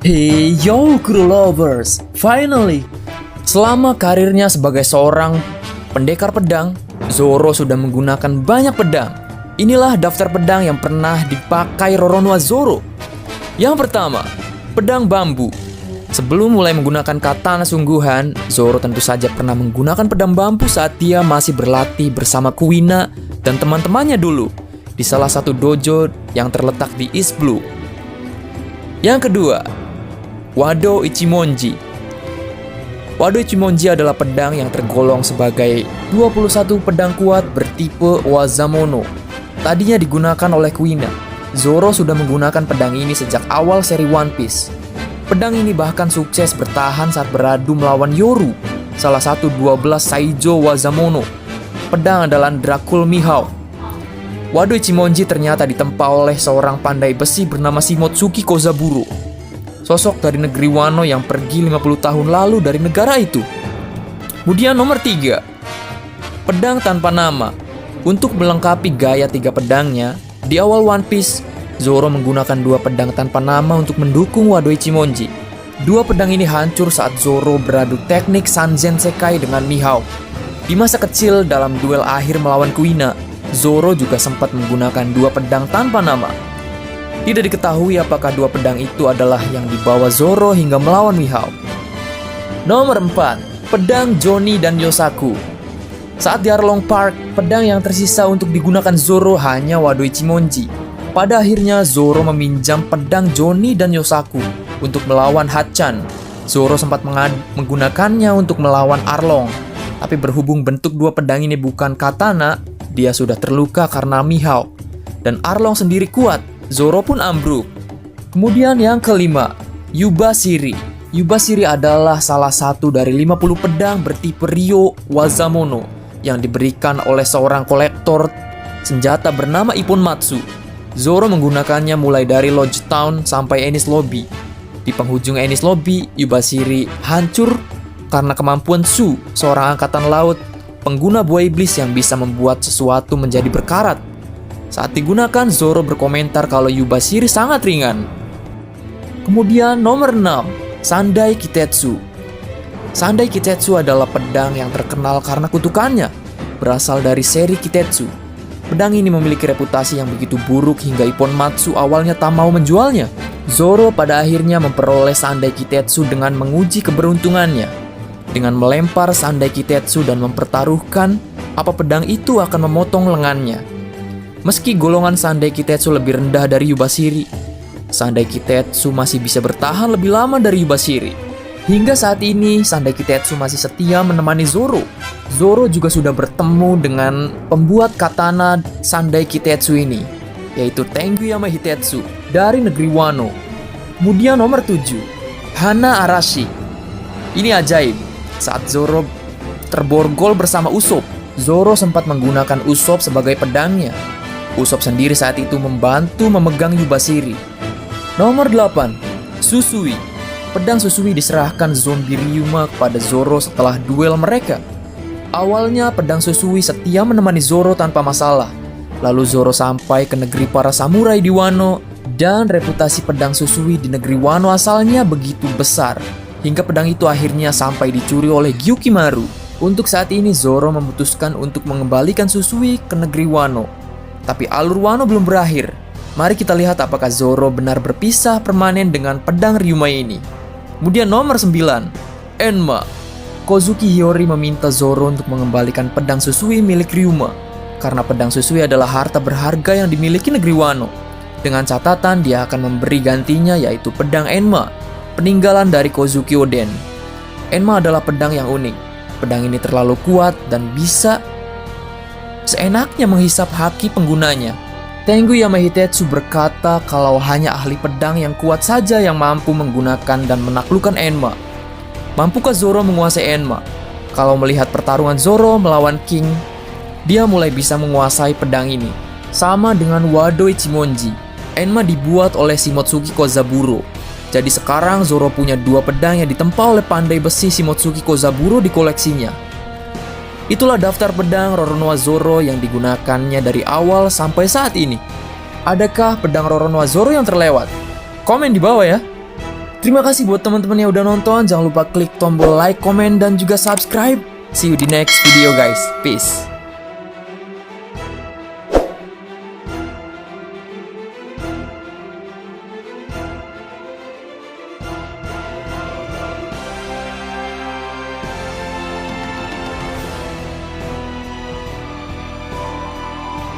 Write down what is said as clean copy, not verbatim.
Hey yo crew lovers, finally! Selama karirnya sebagai seorang pendekar pedang, Zoro sudah menggunakan banyak pedang. Inilah daftar pedang yang pernah dipakai Roronoa Zoro. Yang pertama, pedang bambu. Sebelum mulai menggunakan katana sungguhan, Zoro tentu saja pernah menggunakan pedang bambu saat dia masih berlatih bersama Kuina dan teman-temannya dulu di salah satu dojo yang terletak di East Blue. Yang kedua, Wado Ichimonji. Wado Ichimonji adalah pedang yang tergolong sebagai 21 pedang kuat bertipe Wazamono. Tadinya digunakan oleh Kuina. Zoro sudah menggunakan pedang ini sejak awal seri One Piece. Pedang ini bahkan sukses bertahan saat beradu melawan Yoru, salah satu 12 Saijo Wazamono. Pedang andalan Dracul Mihawk. Wado Ichimonji ternyata ditempa oleh seorang pandai besi bernama Shimotsuki Kozaburo, sosok dari negeri Wano yang pergi 50 tahun lalu dari negara itu. Kemudian nomor 3, pedang tanpa nama. Untuk melengkapi gaya 3 pedangnya, di awal One Piece, Zoro menggunakan 2 pedang tanpa nama untuk mendukung Wado Ichimonji. 2 pedang ini hancur saat Zoro beradu teknik Sanzen Sekai dengan Mihawk. Di masa kecil dalam duel akhir melawan Kuina, Zoro juga sempat menggunakan 2 pedang tanpa nama. Tidak diketahui apakah 2 pedang itu adalah yang dibawa Zoro hingga melawan Mihawk. Nomor 4, pedang Johnny dan Yosaku. Saat di Arlong Park, pedang yang tersisa untuk digunakan Zoro hanya Wado Ichimonji. Pada akhirnya Zoro meminjam pedang Johnny dan Yosaku untuk melawan Hachan. Zoro sempat menggunakannya untuk melawan Arlong, tapi berhubung bentuk 2 pedang ini bukan katana, dia sudah terluka karena Mihawk. Dan Arlong sendiri kuat, Zoro pun ambruk. Kemudian yang kelima, Yubashiri. Yubashiri adalah salah satu dari 50 pedang bertipe Ryo Wazamono yang diberikan oleh seorang kolektor senjata bernama Ippon Matsu. Zoro menggunakannya mulai dari Lodge Town sampai Enies Lobby. Di penghujung Enies Lobby, Yubashiri hancur karena kemampuan Su, seorang angkatan laut pengguna buah iblis yang bisa membuat sesuatu menjadi berkarat. Saat digunakan, Zoro berkomentar kalau Yubashiri sangat ringan. Kemudian nomor 6, Sandai Kitetsu. Sandai Kitetsu adalah pedang yang terkenal karena kutukannya, berasal dari seri Kitetsu. Pedang ini memiliki reputasi yang begitu buruk hingga Ippon Matsu awalnya tak mau menjualnya. Zoro pada akhirnya memperoleh Sandai Kitetsu dengan menguji keberuntungannya, dengan melempar Sandai Kitetsu dan mempertaruhkan apa pedang itu akan memotong lengannya. Meski golongan Sandai Kitetsu lebih rendah dari Yubashiri, Sandai Kitetsu masih bisa bertahan lebih lama dari Yubashiri. Hingga saat ini, Sandai Kitetsu masih setia menemani Zoro. Zoro juga sudah bertemu dengan pembuat katana Sandai Kitetsu ini, yaitu Tengyama Hitetsu dari negeri Wano. Kemudian nomor 7, Hana Arashi. Ini ajaib. Saat Zoro terborgol bersama Usopp, Zoro sempat menggunakan Usopp sebagai pedangnya. Usopp sendiri saat itu membantu memegang Yubashiri. Nomor 8, Susui. Pedang Susui diserahkan zombie Ryuma kepada Zoro setelah duel mereka. Awalnya pedang Susui setia menemani Zoro tanpa masalah. Lalu Zoro sampai ke negeri para samurai di Wano, dan reputasi pedang Susui di negeri Wano asalnya begitu besar, hingga pedang itu akhirnya sampai dicuri oleh Gyukimaru. Untuk saat ini Zoro memutuskan untuk mengembalikan Susui ke negeri Wano. Tapi alur Wano belum berakhir. Mari kita lihat apakah Zoro benar berpisah permanen dengan pedang Ryuma ini. Kemudian nomor 9, Enma. Kozuki Hiyori meminta Zoro untuk mengembalikan pedang Susui milik Ryuma, karena pedang Susui adalah harta berharga yang dimiliki negeri Wano. Dengan catatan dia akan memberi gantinya, yaitu pedang Enma, peninggalan dari Kozuki Oden. Enma adalah pedang yang unik. Pedang ini terlalu kuat dan bisa seenaknya menghisap haki penggunanya. Tengyama Hitetsu berkata kalau hanya ahli pedang yang kuat saja yang mampu menggunakan dan menaklukkan Enma. Mampukah Zoro menguasai Enma? Kalau melihat pertarungan Zoro melawan King, dia mulai bisa menguasai pedang ini. Sama dengan Wado Ichimonji, Enma dibuat oleh Shimotsuki Kozaburo. Jadi sekarang Zoro punya 2 pedang yang ditempa oleh pandai besi Shimotsuki Kozaburo di koleksinya. Itulah daftar pedang Roronoa Zoro yang digunakannya dari awal sampai saat ini. Adakah pedang Roronoa Zoro yang terlewat? Komen di bawah ya. Terima kasih buat teman-teman yang udah nonton. Jangan lupa klik tombol like, komen, dan juga subscribe. See you di next video guys. Peace.